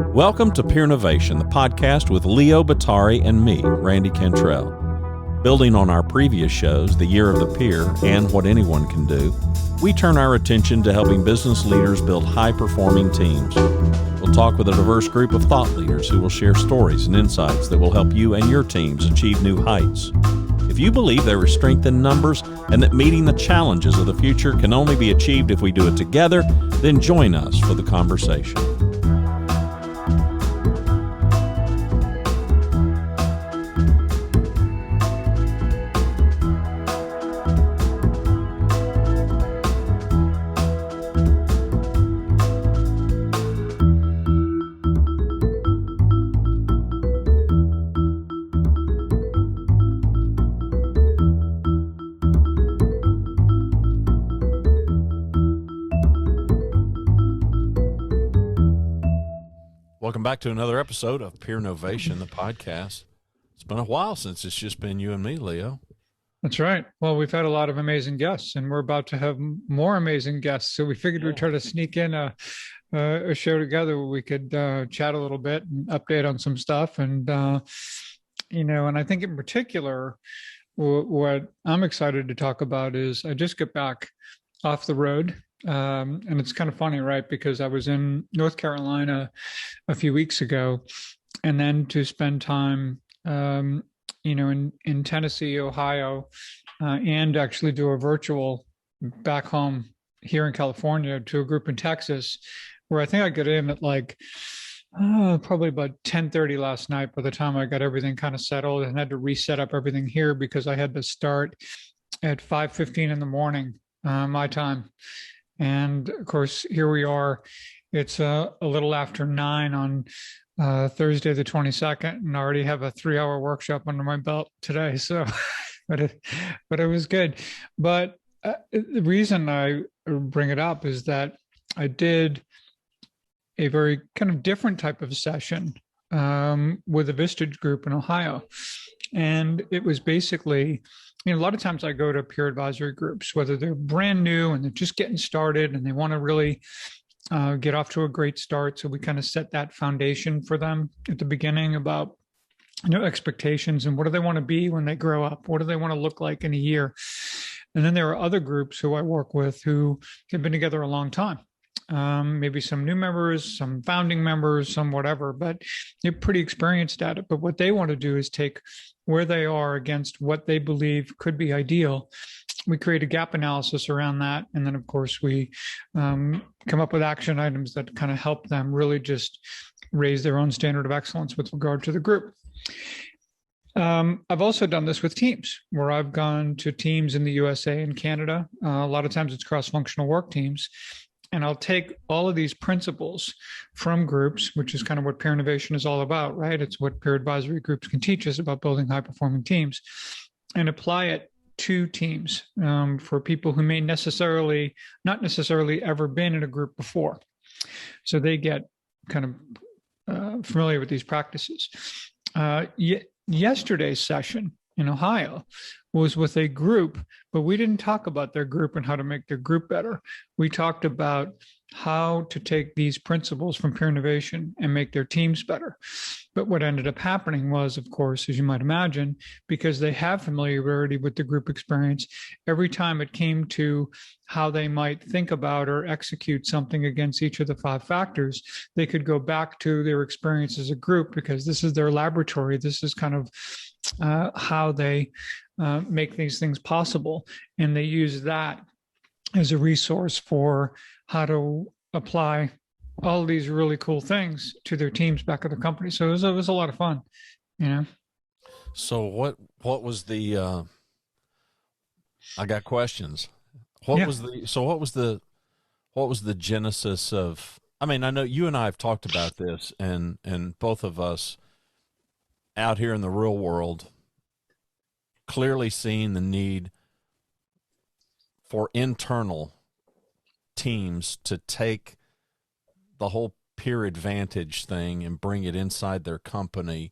Welcome to Peer Innovation, the podcast with Leo Batari and me, Randy Cantrell. Building on our previous shows, The Year of the Peer and What Anyone Can Do, we turn our attention to helping business leaders build high-performing teams. We'll talk with a diverse group of thought leaders who will share stories and insights that will help you and your teams achieve new heights. If you believe there is strength in numbers and that meeting the challenges of the future can only be achieved if we do it together, then join us for the conversation. Welcome back to another episode of Peer Innovation, the podcast. It's been a while since it's just been you and me, Leo. That's right. Well, we've had a lot of amazing guests, and we're about to have more amazing guests. So we figured we'd try to sneak in a show together where we could chat a little bit and update on some stuff. And, and I think in particular, what I'm excited to talk about is I just got back off the road. And it's kind of funny, right? Because I was in North Carolina a few weeks ago, and then to spend time, in Tennessee, Ohio, and actually do a virtual back home here in California to a group in Texas, where I think I got in at probably about 10:30 last night by the time I got everything kind of settled and had to reset up everything here because I had to start at 5:15 in the morning, my time. And of course, here we are. It's a little after 9 on Thursday, the 22nd, and I already have a 3-hour workshop under my belt today. So, but it was good. But the reason I bring it up is that I did a very kind of different type of session with a Vistage group in Ohio. And it was basically, a lot of times I go to peer advisory groups, whether they're brand new and they're just getting started and they want to really get off to a great start. So we kind of set that foundation for them at the beginning about, expectations and what do they want to be when they grow up? What do they want to look like in a year? And then there are other groups who I work with who have been together a long time. Maybe some new members, some founding members, some whatever, but they're pretty experienced at it. But what they want to do is take where they are against what they believe could be ideal. We create a gap analysis around that. And then, of course, we come up with action items that kind of help them really just raise their own standard of excellence with regard to the group. I've also done this with teams where I've gone to teams in the USA and Canada. A lot of times it's cross-functional work teams. And I'll take all of these principles from groups, which is kind of what peer innovation is all about, right? It's what peer advisory groups can teach us about building high-performing teams, and apply it to teams for people who may not necessarily ever been in a group before. So they get kind of familiar with these practices. Yesterday's session in Ohio was with a group, but we didn't talk about their group and how to make their group better. We talked about how to take these principles from peer innovation and make their teams better. But what ended up happening was, of course, as you might imagine, because they have familiarity with the group experience, every time it came to how they might think about or execute something against each of the 5 factors, they could go back to their experience as a group because this is their laboratory. This is kind of how they make these things possible. And they use that as a resource for how to apply all these really cool things to their teams back at the company. So it was a lot of fun, So what was the, I got questions. What was the genesis of, I know you and I have talked about this and both of us out here in the real world, clearly seeing the need for internal teams to take the whole peer advantage thing and bring it inside their company.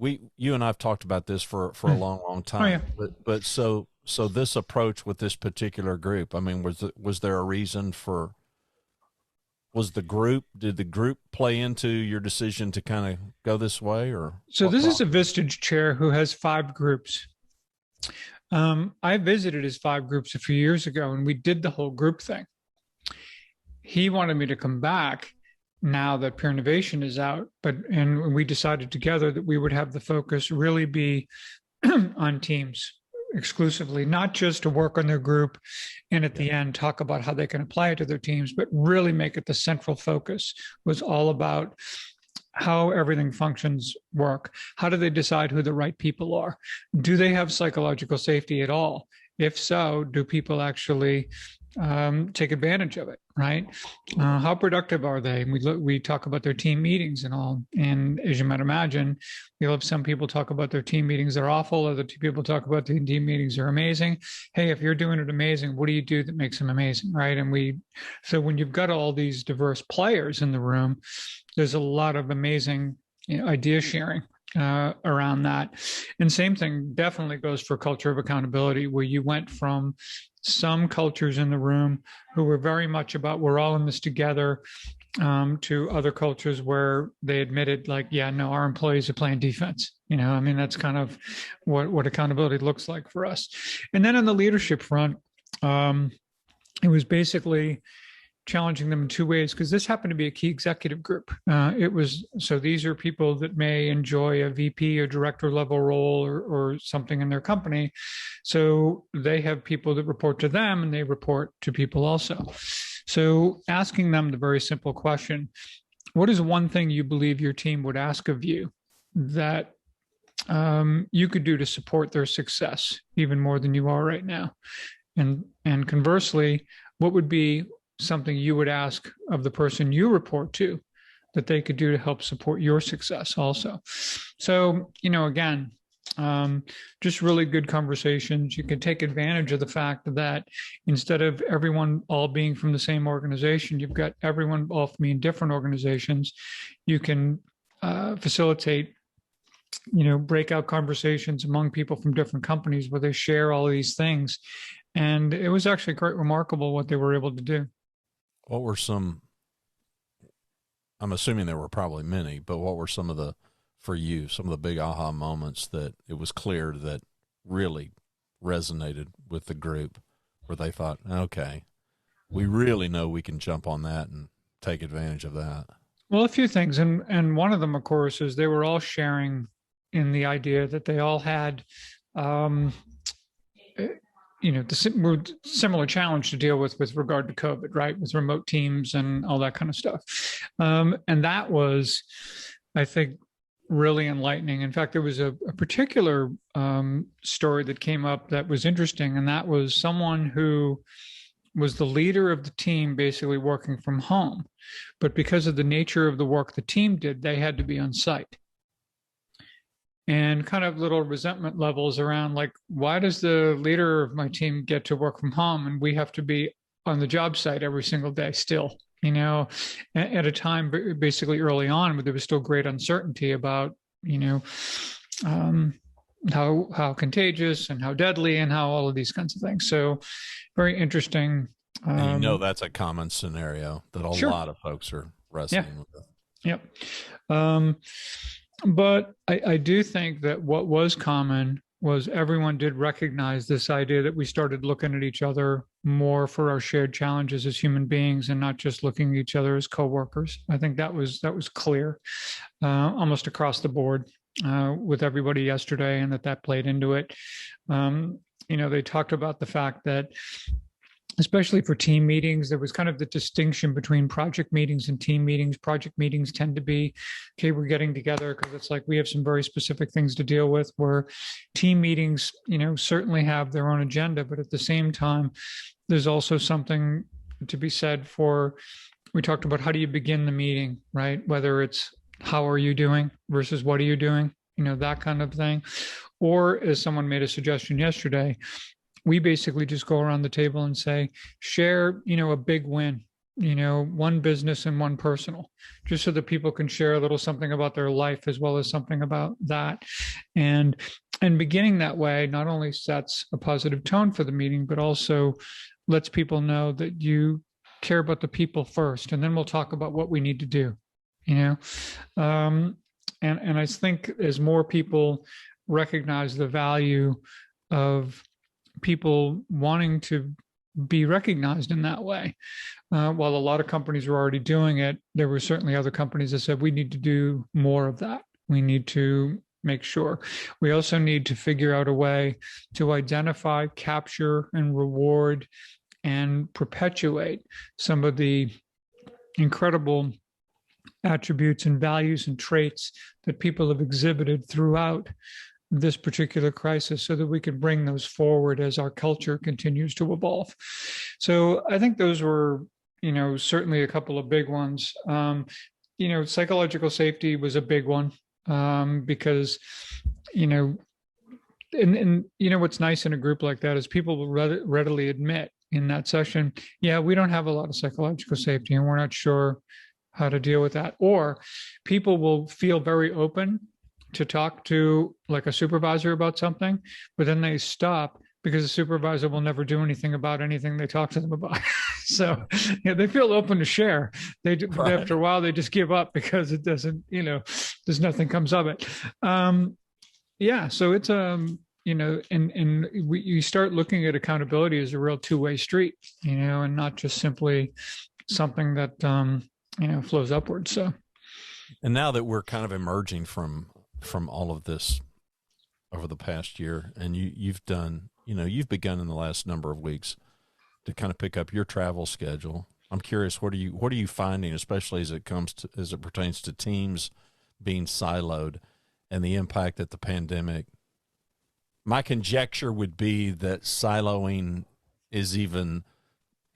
You and I've talked about this for a long time. Oh, yeah. But so this approach with this particular group, was there a reason for was did the group play into your decision to kind of go this way, or? So this is a Vistage chair who has 5 groups. I visited his 5 groups a few years ago, and we did the whole group thing. He wanted me to come back now that Peer Innovation is out, and we decided together that we would have the focus really be on teams exclusively, not just to work on their group and at the end talk about how they can apply it to their teams, but really make it the central focus. Was all about how everything functions work. How do they decide who the right people are? Do they have psychological safety at all? If so, do people actually take advantage of it, right? How productive are they? We talk about their team meetings and all. And as you might imagine, you'll have some people talk about their team meetings are awful. Other people talk about their team meetings are amazing. Hey, if you're doing it amazing, what do you do that makes them amazing, right? So when you've got all these diverse players in the room, there's a lot of amazing idea sharing around that. And same thing definitely goes for culture of accountability, where you went from some cultures in the room who were very much about we're all in this together, to other cultures where they admitted like, yeah, no, our employees are playing defense. That's kind of what accountability looks like for us. And then on the leadership front, it was basically challenging them in 2 ways, because this happened to be a key executive group. So these are people that may enjoy a VP or director level role or something in their company. So they have people that report to them, and they report to people also. So asking them the very simple question, what is one thing you believe your team would ask of you that you could do to support their success even more than you are right now? And conversely, what would be something you would ask of the person you report to that they could do to help support your success also? So, again, just really good conversations. You can take advantage of the fact that instead of everyone all being from the same organization, you've got everyone all from being different organizations. You can facilitate breakout conversations among people from different companies where they share all of these things. And it was actually quite remarkable what they were able to do. What were I'm assuming there were probably many, but what were some of the big aha moments that it was clear that really resonated with the group, where they thought, okay, we really know we can jump on that and take advantage of that? Well, a few things. And one of them, of course, is they were all sharing in the idea that they all had, the similar challenge to deal with regard to COVID, right? With remote teams and all that kind of stuff. And that was, I think, really enlightening. In fact, there was a particular story that came up that was interesting, and that was someone who was the leader of the team basically working from home. But because of the nature of the work the team did, they had to be on site. And kind of little resentment levels around like, why does the leader of my team get to work from home and we have to be on the job site every single day still, at a time basically early on where there was still great uncertainty about, how contagious and how deadly and how all of these kinds of things. So very interesting. And that's a common scenario that a lot of folks are wrestling with. Yep. But I do think that what was common was everyone did recognize this idea that we started looking at each other more for our shared challenges as human beings and not just looking at each other as coworkers. I think that was clear almost across the board with everybody yesterday, and that played into it. They talked about the fact that, especially for team meetings, there was kind of the distinction between project meetings and team meetings. Project meetings tend to be, okay, we're getting together because it's like we have some very specific things to deal with, where team meetings, certainly have their own agenda, but at the same time, there's also something to be said for, we talked about how do you begin the meeting, right? Whether it's how are you doing versus what are you doing, that kind of thing. Or as someone made a suggestion yesterday, we basically just go around the table and say, share, a big win, one business and one personal, just so that people can share a little something about their life as well as something about that. And beginning that way not only sets a positive tone for the meeting, but also lets people know that you care about the people first, and then we'll talk about what we need to do, you know? And I think as more people recognize the value of people wanting to be recognized in that way, while a lot of companies were already doing it, there were certainly other companies that said, we need to do more of that. We need to make sure. We also need to figure out a way to identify, capture, and reward and perpetuate some of the incredible attributes and values and traits that people have exhibited throughout this particular crisis, so that we can bring those forward as our culture continues to evolve. So I think those were, certainly a couple of big ones. Psychological safety was a big one, because, and what's nice in a group like that is people will readily admit in that session, yeah, we don't have a lot of psychological safety and we're not sure how to deal with that. Or people will feel very open to talk to like a supervisor about something, but then they stop because the supervisor will never do anything about anything they talk to them about. So they feel open to share. Right. After a while, they just give up because it doesn't, there's nothing comes of it. So it's, you start looking at accountability as a real two-way street, and not just simply something that, flows upwards. So. And now that we're kind of emerging from all of this over the past year, and you've done, you've begun in the last number of weeks to kind of pick up your travel schedule. I'm curious, what are you finding, especially as it pertains to teams being siloed and the impact that the pandemic? My conjecture would be that siloing is even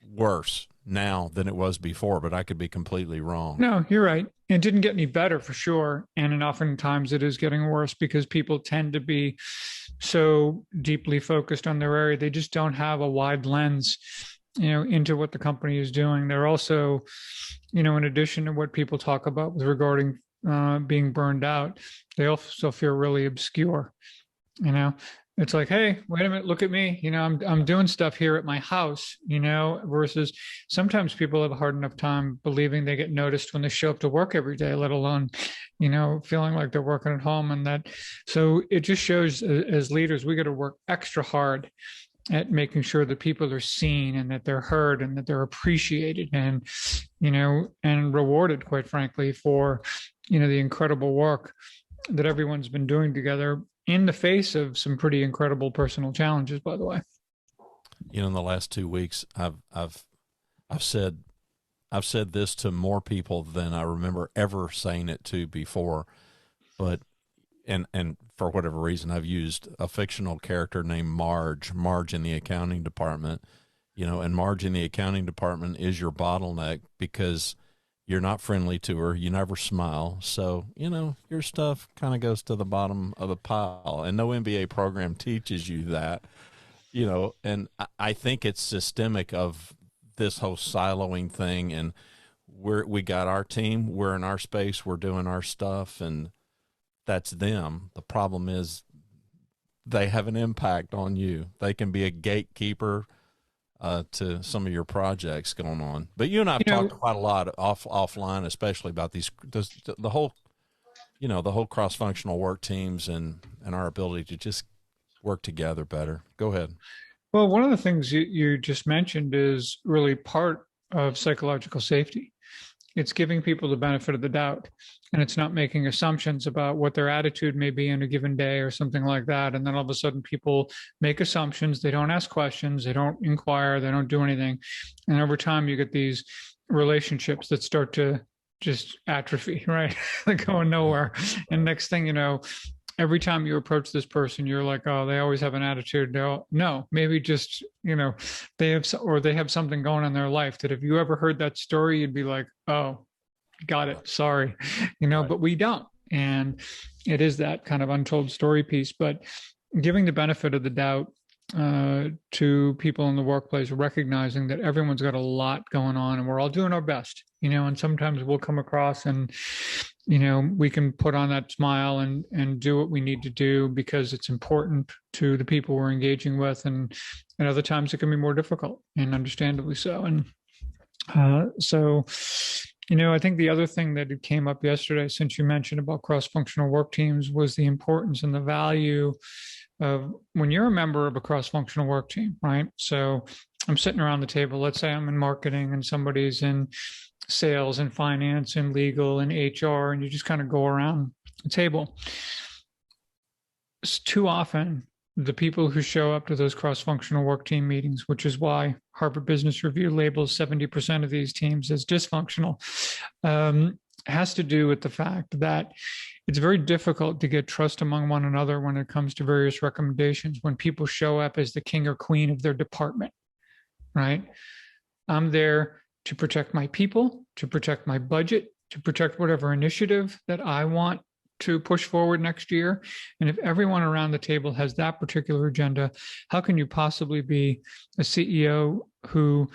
worse now than it was before, but I could be completely wrong. No, you're right. It didn't get any better for sure. And oftentimes it is getting worse because people tend to be so deeply focused on their area. They just don't have a wide lens, into what the company is doing. They're also, in addition to what people talk about with regarding being burned out, they also feel really obscure. It's like, hey, wait a minute, look at me. I'm doing stuff here at my house, versus sometimes people have a hard enough time believing they get noticed when they show up to work every day, let alone, feeling like they're working at home. And so it just shows as leaders, we got to work extra hard at making sure that people are seen and that they're heard and that they're appreciated and, and rewarded, quite frankly, for, the incredible work that everyone's been doing together in the face of some pretty incredible personal challenges, by the way. In the last 2 weeks, I've said this to more people than I remember ever saying it to before, but and for whatever reason, I've used a fictional character named Marge in the accounting department, and Marge in the accounting department is your bottleneck because you're not friendly to her. You never smile. So, your stuff kind of goes to the bottom of the pile, and no MBA program teaches you that, and I think it's systemic of this whole siloing thing. And we got our team, we're in our space, we're doing our stuff, and that's them. The problem is they have an impact on you. They can be a gatekeeper to some of your projects going on. But you and I have talked quite a lot offline, especially about the whole cross-functional work teams and our ability to just work together better. Go ahead. Well, one of the things you just mentioned is really part of psychological safety. It's giving people the benefit of the doubt, and it's not making assumptions about what their attitude may be in a given day or something like that. And then all of a sudden people make assumptions. They don't ask questions. They don't inquire. They don't do anything. And over time you get these relationships that start to just atrophy, right? They're going nowhere. And next thing you know, every time you approach this person, you're like, oh, they always have an attitude. No, maybe just, they have something going on in their life that if you ever heard that story, you'd be like, oh, got it. Sorry, right. But we don't. And it is that kind of untold story piece, but giving the benefit of the doubt to people in the workplace, recognizing that everyone's got a lot going on and we're all doing our best, and sometimes we'll come across and, we can put on that smile and do what we need to do because it's important to the people we're engaging with. And other times it can be more difficult, and understandably so. And So, I think the other thing that came up yesterday, since you mentioned about cross-functional work teams, was the importance and the value of when you're a member of a cross-functional work team, right? So I'm sitting around the table. Let's say I'm in marketing and somebody's in sales and finance and legal and HR, and you just kind of go around the table. It's too often the people who show up to those cross-functional work team meetings, which is why Harvard Business Review labels 70% of these teams as dysfunctional, has to do with the fact that it's very difficult to get trust among one another when it comes to various recommendations when people show up as the king or queen of their department, right? I'm there to protect my people, to protect my budget, to protect whatever initiative that I want to push forward next year. And if everyone around the table has that particular agenda, how can you possibly be a CEO who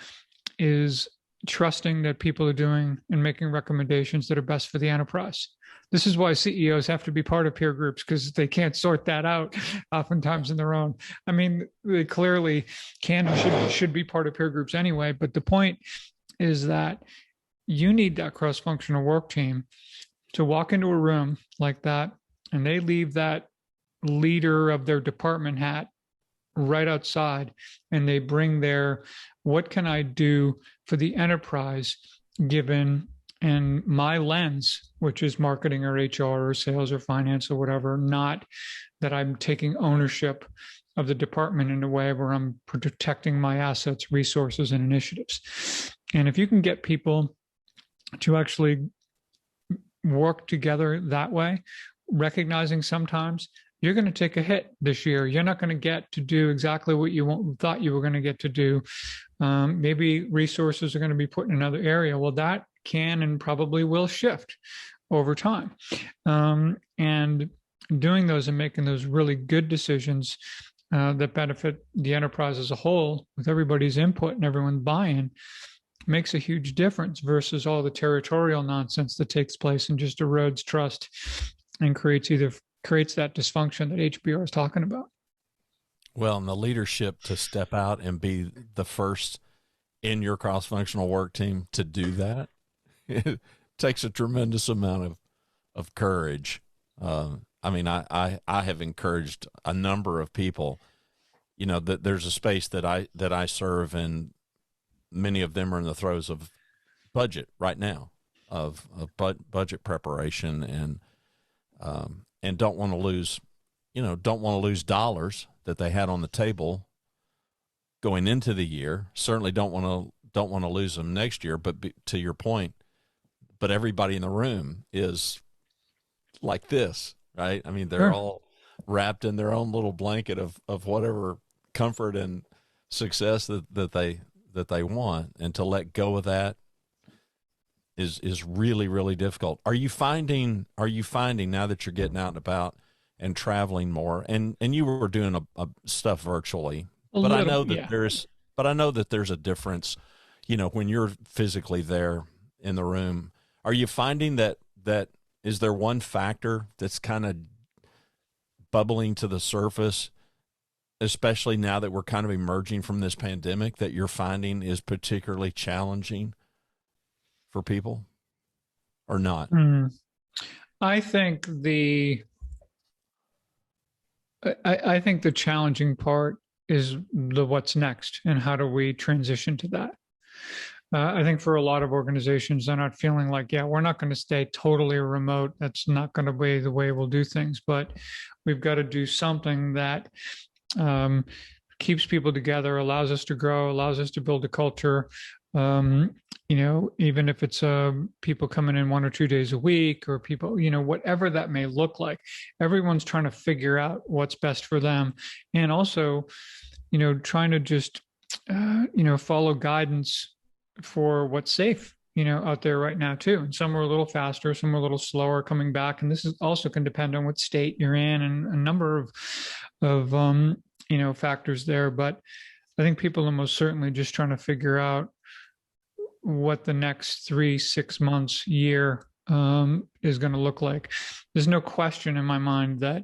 is trusting that people are doing and making recommendations that are best for the enterprise? This is why CEOs have to be part of peer groups, because they can't sort that out oftentimes in their own. I mean, they clearly can and should be part of peer groups anyway. But the point is that you need that cross-functional work team to walk into a room like that, and they leave that leader of their department hat right outside, and they bring their, what can I do for the enterprise given and my lens, which is marketing or HR or sales or finance or whatever, not that I'm taking ownership of the department in a way where I'm protecting my assets, resources, and initiatives. And if you can get people to actually work together that way, recognizing sometimes you're going to take a hit this year. You're not going to get to do exactly what you thought you were going to get to do. Maybe resources are going to be put in another area. Well, that can and probably will shift over time. And doing those and making those really good decisions that benefit the enterprise as a whole with everybody's input and everyone's buy-in makes a huge difference versus all the territorial nonsense that takes place and just erodes trust and creates that dysfunction that HBR is talking about. Well, and the leadership to step out and be the first in your cross-functional work team to do that, it takes a tremendous amount of courage. I mean, I have encouraged a number of people, that there's a space that I serve, and many of them are in the throes of budget right now, of budget preparation, and don't want to lose dollars that they had on the table going into the year. Certainly don't want to lose them next year. But to your point, but everybody in the room is like this, right? I mean, they're all wrapped in their own little blanket of whatever comfort and success that they want, and to let go of that is really, really difficult. Are you finding now that you're getting out and about and traveling more, and you were doing a stuff virtually, but I know that there's a difference, when you're physically there in the room. Are you finding that is there one factor that's kind of bubbling to the surface, especially now that we're kind of emerging from this pandemic, that you're finding is particularly challenging for people, or not? I think the challenging part is the what's next and how do we transition to that. I think for a lot of organizations, they're not feeling like, we're not going to stay totally remote. That's not going to be the way we'll do things, but we've got to do something that keeps people together, allows us to grow, allows us to build a culture. Even if it's people coming in 1 or 2 days a week, or people, whatever that may look like, everyone's trying to figure out what's best for them. And also, trying to just, follow guidance for what's safe, out there right now too. And some are a little faster, some are a little slower coming back. And this is also can depend on what state you're in and a number of factors there. But I think people are most certainly just trying to figure out what the next 3, 6 months, year is going to look like. There's no question in my mind that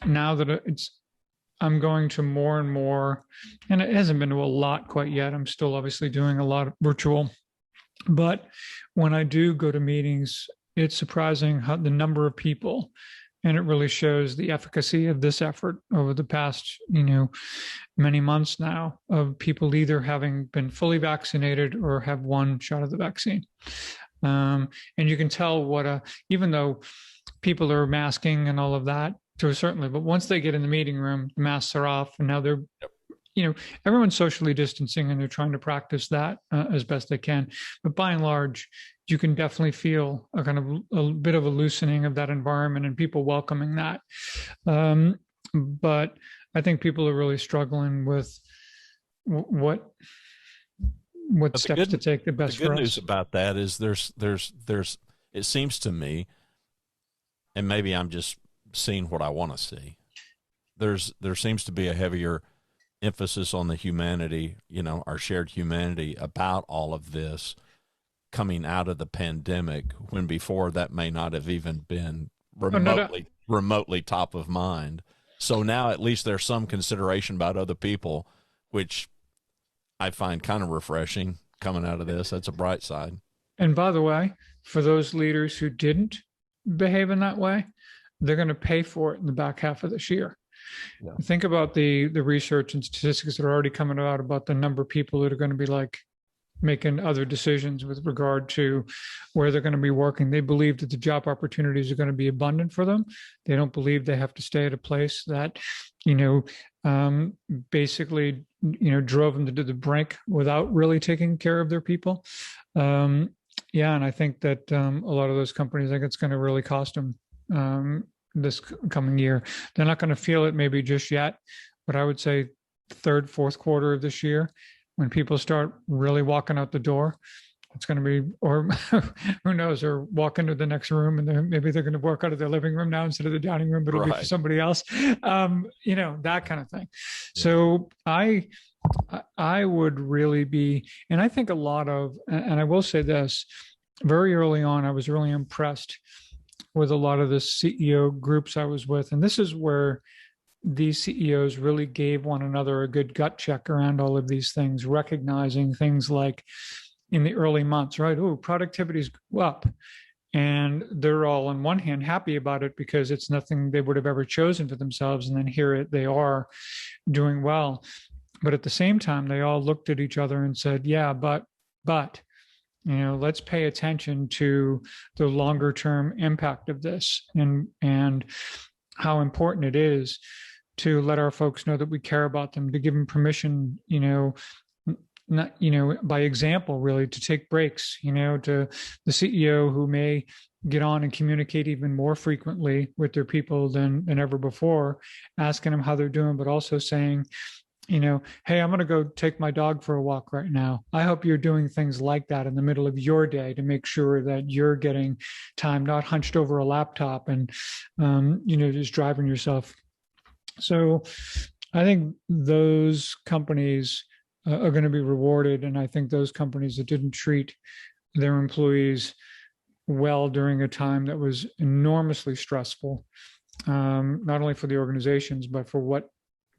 now that I'm going to more and more, and it hasn't been to a lot quite yet. I'm still obviously doing a lot of virtual But when I do go to meetings, it's surprising how the number of people, and it really shows the efficacy of this effort over the past, many months now, of people either having been fully vaccinated or have one shot of the vaccine. And you can tell even though people are masking and all of that to a certain level, but once they get in the meeting room, the masks are off, and now they're, everyone's socially distancing, and they're trying to practice that as best they can. But by and large, you can definitely feel a kind of a bit of a loosening of that environment and people welcoming that. But I think people are really struggling with what steps to take the best for us. The good news about that is there's it seems to me, and maybe I'm just seeing what I want to see, there seems to be a heavier emphasis on the humanity, our shared humanity about all of this coming out of the pandemic, when before that may not have even been remotely top of mind. So now at least there's some consideration about other people, which I find kind of refreshing coming out of this. That's a bright side. And by the way, for those leaders who didn't behave in that way, they're going to pay for it in the back half of this year. Yeah. Think about the research and statistics that are already coming out about the number of people that are going to be making other decisions with regard to where they're going to be working. They believe that the job opportunities are going to be abundant for them. They don't believe they have to stay at a place that, basically, drove them to the brink without really taking care of their people. And I think that a lot of those companies, I think it's going to really cost them this coming year. They're not going to feel it maybe just yet, but I would say third, fourth quarter of this year, when people start really walking out the door, it's going to be, or who knows, or walk into the next room, and maybe they're going to walk out of their living room now instead of the dining room, but it'll be for somebody else. That kind of thing. Yeah. So I would really be, and I think a lot of, and I will say this, very early on, I was really impressed with a lot of the CEO groups I was with. And this is where these CEOs really gave one another a good gut check around all of these things, recognizing things like in the early months, right? Oh, productivity's up. And they're all on one hand happy about it because it's nothing they would have ever chosen for themselves. And then here they are doing well. But at the same time, they all looked at each other and said, yeah, but, let's pay attention to the longer term impact of this and how important it is to let our folks know that we care about them, to give them permission, not, by example, really, to take breaks, to the CEO who may get on and communicate even more frequently with their people than ever before, asking them how they're doing, but also saying, hey, I'm going to go take my dog for a walk right now. I hope you're doing things like that in the middle of your day to make sure that you're getting time, not hunched over a laptop and, just driving yourself. So I think those companies are going to be rewarded. And I think those companies that didn't treat their employees well during a time that was enormously stressful, not only for the organizations, but for what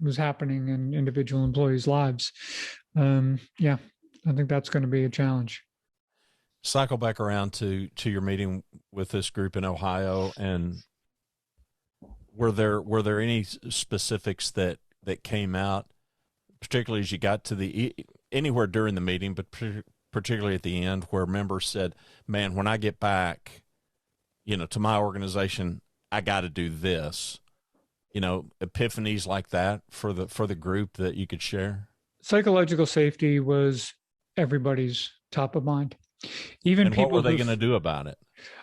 was happening in individual employees' lives. I think that's going to be a challenge. Cycle back around to your meeting with this group in Ohio, and were there any specifics that came out, particularly as you got to anywhere during the meeting, but particularly at the end, where members said, "Man, when I get back, to my organization, I got to do this." Epiphanies like that for the group that you could share? Psychological safety was everybody's top of mind. Even and people. What were they going to do about it?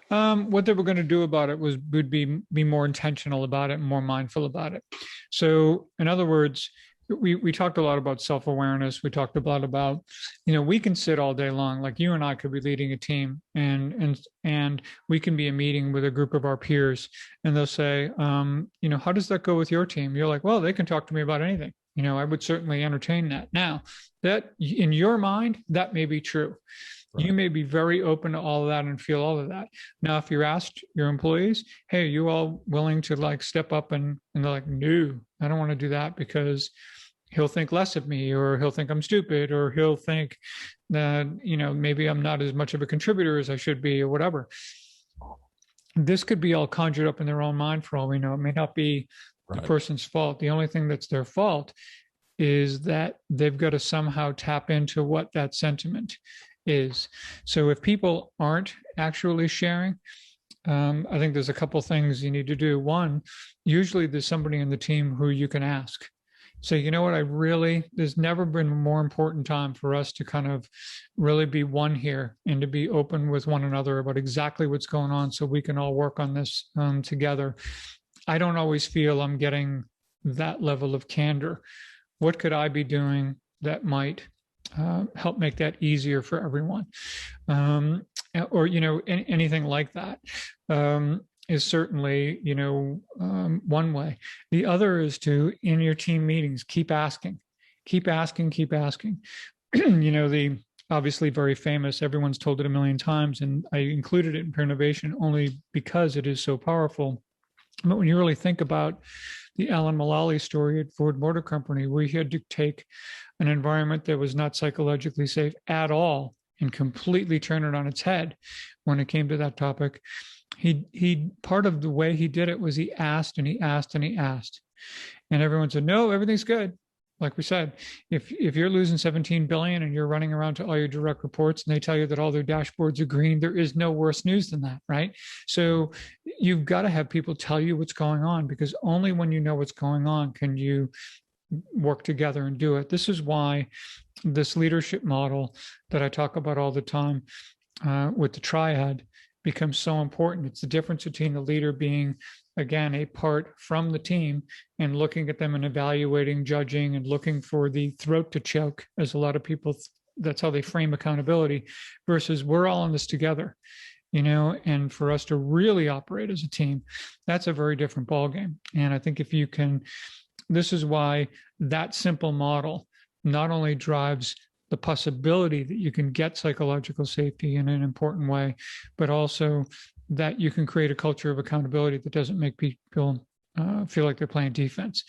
What they were going to do about it would be more intentional about it and more mindful about it. So, in other words, we talked a lot about self-awareness. We talked a lot about, we can sit all day long, like you and I could be leading a team and we can be a meeting with a group of our peers, and they'll say, how does that go with your team? You're like, well, they can talk to me about anything. I would certainly entertain that. Now, that in your mind, that may be true. Right. You may be very open to all of that and feel all of that. Now, if you're asked your employees, hey, are you all willing to step up? And they're like, no, I don't want to do that because he'll think less of me, or he'll think I'm stupid, or he'll think that, maybe I'm not as much of a contributor as I should be, or whatever. This could be all conjured up in their own mind for all we know. It may not be the person's fault. The only thing that's their fault is that they've got to somehow tap into what that sentiment is. So if people aren't actually sharing, I think there's a couple things you need to do. One, usually there's somebody in the team who you can ask. So, you know what, there's never been a more important time for us to kind of really be one here and to be open with one another about exactly what's going on so we can all work on this together. I don't always feel I'm getting that level of candor. What could I be doing that might help make that easier for everyone? Or, anything like that. Is certainly, one way. The other is to, in your team meetings, keep asking. The obviously very famous, everyone's told it a million times, and I included it in Peer Innovation only because it is so powerful. But when you really think about the Alan Mulally story at Ford Motor Company, where he had to take an environment that was not psychologically safe at all and completely turn it on its head when it came to that topic. He part of the way he did it was he asked and he asked and he asked, and everyone said, no, everything's good. Like we said, if you're losing 17 billion and you're running around to all your direct reports and they tell you that all their dashboards are green, there is no worse news than that, right? So you've got to have people tell you what's going on, because only when you know what's going on can you work together and do it. This is why this leadership model that I talk about all the time with the triad becomes so important. It's the difference between the leader being, again, a part from the team and looking at them and evaluating, judging, and looking for the throat to choke, as a lot of people, that's how they frame accountability, versus we're all in this together, and for us to really operate as a team, that's a very different ballgame. And I think if you can, this is why that simple model not only drives the possibility that you can get psychological safety in an important way, but also that you can create a culture of accountability that doesn't make people feel like they're playing defense.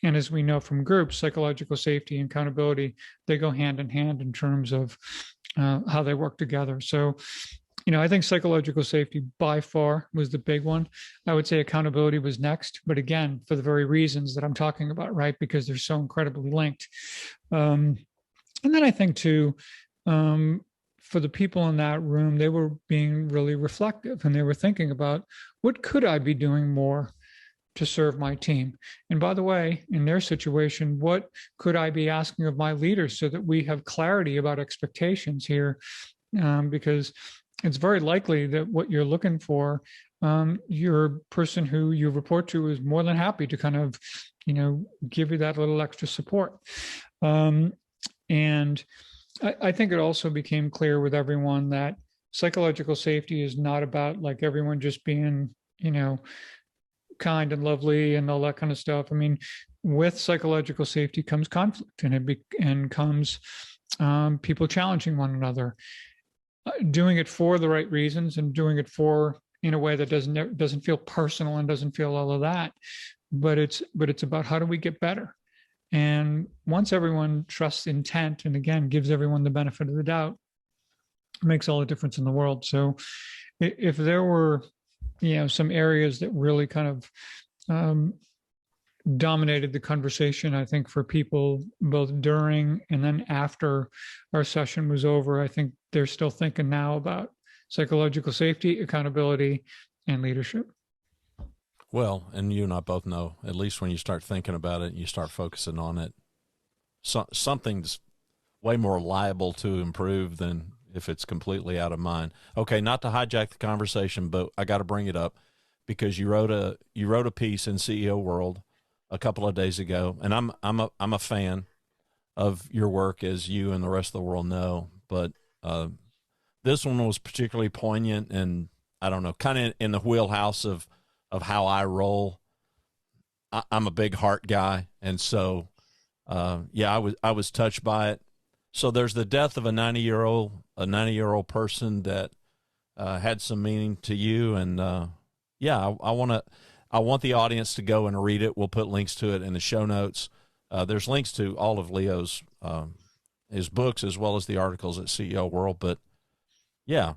And as we know from groups, psychological safety and accountability, they go hand in hand in terms of how they work together. So, I think psychological safety by far was the big one. I would say accountability was next, but again, for the very reasons that I'm talking about, right? Because they're so incredibly linked. And then I think too, for the people in that room, they were being really reflective and they were thinking about, what could I be doing more to serve my team? And by the way, in their situation, what could I be asking of my leaders so that we have clarity about expectations here? Because it's very likely that what you're looking for, your person who you report to is more than happy to kind of, give you that little extra support. And I think it also became clear with everyone that psychological safety is not about like everyone just being, kind and lovely and all that kind of stuff. I mean, with psychological safety comes conflict, and comes people challenging one another, doing it for the right reasons and doing it in a way that doesn't feel personal and doesn't feel all of that. But it's about how do we get better? And once everyone trusts intent, and again, gives everyone the benefit of the doubt, it makes all the difference in the world. So if there were, some areas that really kind of dominated the conversation, I think for people both during and then after our session was over, I think they're still thinking now about psychological safety, accountability, and leadership. Well, and you and I both know, at least when you start thinking about it and you start focusing on it, something's way more liable to improve than if it's completely out of mind. Okay, not to hijack the conversation, but I got to bring it up because you wrote a piece in CEO World a couple of days ago, and I'm a fan of your work, as you and the rest of the world know. But this one was particularly poignant, and I don't know, kind of in the wheelhouse of how I roll. I'm a big heart guy, and so I was touched by it. So there's the death of a 90-year-old person that had some meaning to you, and I want the audience to go and read it. We'll put links to it in the show notes. There's links to all of Leo's his books as well as the articles at CEO World. But yeah,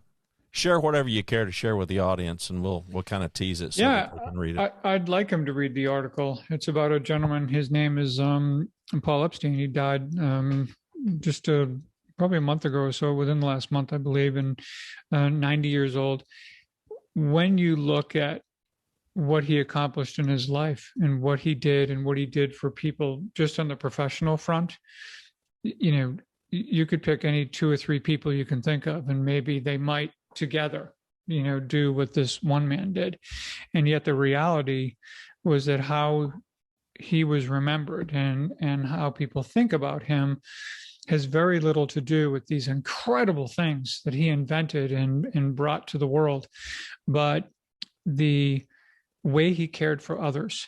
share whatever you care to share with the audience, and we'll kind of tease it so that they can read it. I'd like him to read the article. It's about a gentleman. His name is Paul Epstein. He died just probably a month ago or so, within the last month, I believe, and 90 years old. When you look at what he accomplished in his life and what he did for people just on the professional front, you could pick any 2 or 3 people you can think of, and maybe they might together, do what this one man did. And yet the reality was that how he was remembered and how people think about him has very little to do with these incredible things that he invented and brought to the world, but the way he cared for others,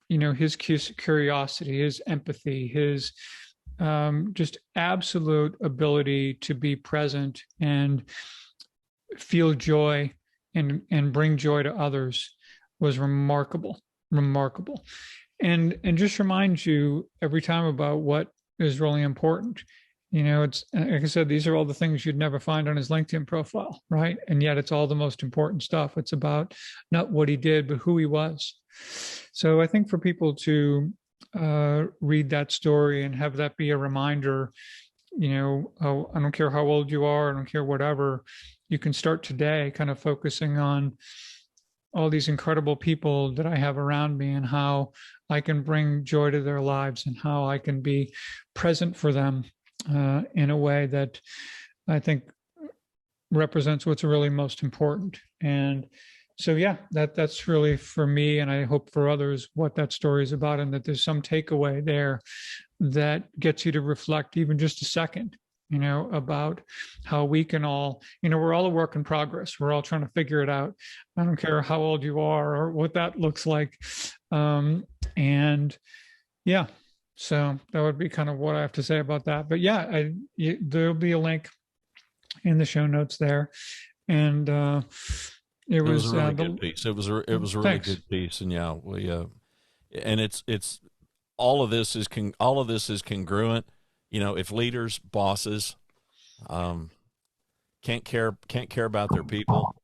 his curiosity, his empathy, his just absolute ability to be present and feel joy and bring joy to others was remarkable. And just reminds you every time about what is really important. It's, like I said, these are all the things you'd never find on his LinkedIn profile, right? And yet it's all the most important stuff. It's about not what he did, but who he was. So I think for people to read that story and have that be a reminder, I don't care how old you are, I don't care whatever, you can start today kind of focusing on all these incredible people that I have around me and how I can bring joy to their lives and how I can be present for them in a way that I think represents what's really most important. And so, yeah, that's really for me, and I hope for others, what that story is about, and that there's some takeaway there that gets you to reflect even just a second, about how we can all, we're all a work in progress. We're all trying to figure it out. I don't care how old you are or what that looks like. And yeah, so that would be kind of what I have to say about that. But yeah, there'll be a link in the show notes there. And it was a really good piece. It was a really good piece. And yeah, we and it's all of this is congruent. If leaders, bosses, can't care about their people,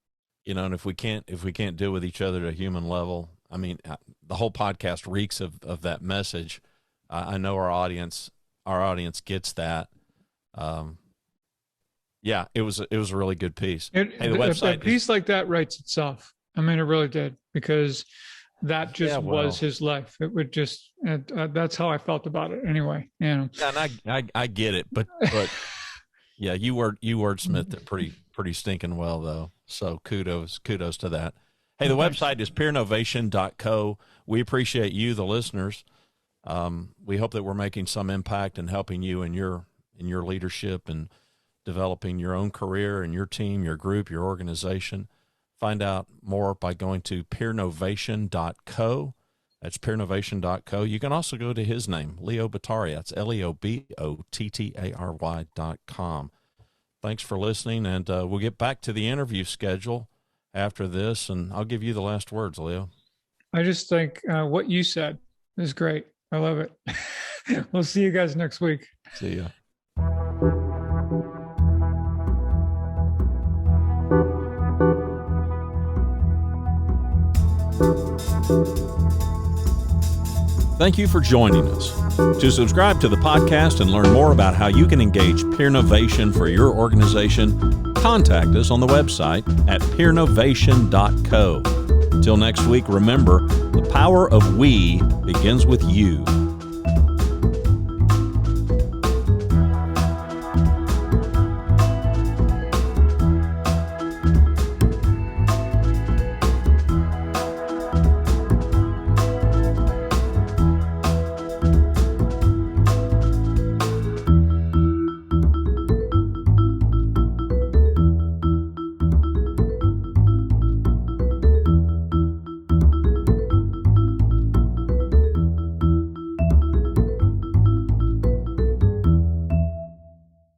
and if we can't deal with each other at a human level, I mean, the whole podcast reeks of that message. I know our audience gets that. Yeah, it was a really good piece. The website, a piece like that writes itself. I mean, it really did, because that just was his life. It would just, that's how I felt about it anyway. Yeah, and I get it, but yeah, you wordsmithed it pretty stinking well though. So kudos to that. Hey, the website is peernovation.co. We appreciate you, the listeners. We hope that we're making some impact and helping you in your leadership and developing your own career and your team, your group, your organization. Find out more by going to peernovation.co. That's peernovation.co. You can also go to his name, Leo Bottary. That's LeoBottary.com. Thanks for listening, and we'll get back to the interview schedule after this, and I'll give you the last words, Leo. I just think what you said is great. I love it. We'll see you guys next week. See ya. Thank you for joining us. To subscribe to the podcast and learn more about how you can engage Peernovation for your organization, contact us on the website at peernovation.co. Till next week, remember, the power of we begins with you.